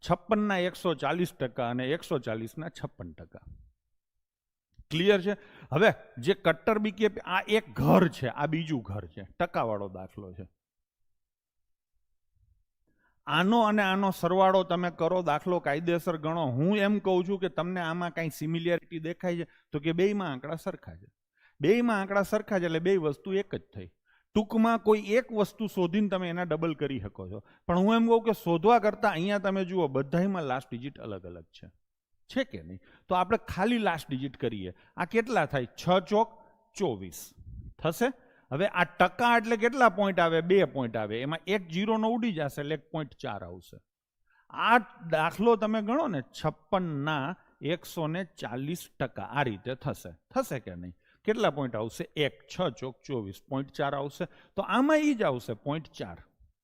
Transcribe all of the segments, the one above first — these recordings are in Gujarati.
56 140% અને 140 56%. ક્લિયર છે? હવે જે કટ્ટર બીકેપી, આ એક ઘર છે, આ બીજું ઘર છે, ટકાવાળો દાખલો છે. આનો અને આનો સરવાળો તમે કરો, દાખલો કાયદેસર ગણો. હું એમ કહું છું કે તમને આમાં કાંઈ સિમિલિયરિટી દેખાય છે તો કે બેયમાં આંકડા સરખા છે. બેયમાં આંકડા સરખા છે એટલે બે વસ્તુ એક જ થઈ. ટૂંકમાં કોઈ એક વસ્તુ શોધીને તમે એના ડબલ કરી શકો છો. પણ હું એમ કહું કે શોધવા કરતાં અહીંયા તમે જુઓ બધામાં લાસ્ટ ડિજિટ અલગ અલગ છે કે નહીં? તો આપણે ખાલી લાસ્ટ ડિજિટ કરીએ. આ કેટલા થાય? 6 ચોક 24 થશે. હવે આ ટકા એટલે કેટલા પોઈન્ટ આવે? 2 પોઈન્ટ આવે. એમાં એક 0 નો ઉડી જશે એટલે 1.4 આવશે. આ દાખલો તમે ગણો ને 56 140%. આ રીતે થશે કે નહીં? કેટલા પોઈન્ટ આવશે? 1 6 ચોક 24 0.4 આવશે. તો આમાં એ જ આવશે 0.4.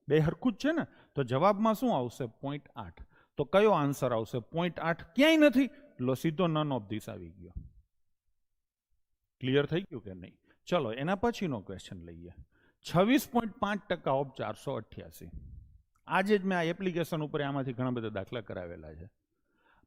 બે હરખું જ છે ને? તો જવાબમાં શું આવશે? 0.8. તો કયો આન્સર આવશે? 0.8 ક્યાંય નથી, લો સીધો નન ઓફ ધીસ આવી ગયો. ક્લિયર થઈ ગયું કે નહીં? ચલો એના પછીનો ક્વેશ્ચન લઈએ. 26.5% ઓફ 488. આજે જ મેં આ એપ્લિકેશન ઉપર આમાંથી ઘણા બધા દાખલા કરાવેલા છે.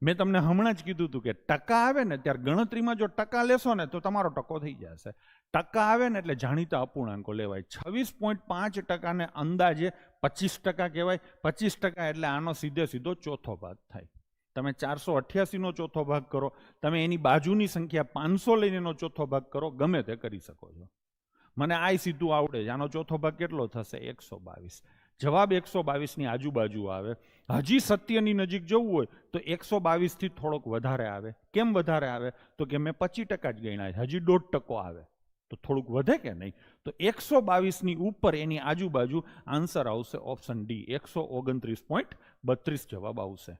મેં તમને હમણાં જ કીધું હતું કે ટકા આવે ને ત્યારે ગણતરીમાં જો ટકા લેશો ને તો તમારો ટકો થઈ જશે. ટકા આવે ને એટલે જાણીતા અપૂર્ણાંકો લેવાય. 26.5% ને અંદાજે 25% કહેવાય. 25% એટલે આનો સીધો ચોથો ભાગ થાય. તમે 488 નો ચોથો ભાગ કરો, તમે એની બાજુની સંખ્યા 500 લઈને એનો ચોથો ભાગ કરો, ગમે તે કરી શકો છો. મને આ સીધું આવડે છે. આનો ચોથો ભાગ કેટલો થશે? 122. જવાબ 122 ની આજુબાજુ આવે. હજી સત્યની નજીક જવું હોય તો 122 થી થોડોક વધારે આવે. કેમ વધારે આવે? તો કે મેં 25% જ ગણ્યા છે, હજી 1.5% આવે તો થોડુંક વધે કે નહીં? તો 122 ની ઉપર એની આજુબાજુ આન્સર આવશે ઓપ્શન ડી, 129.32 જવાબ આવશે.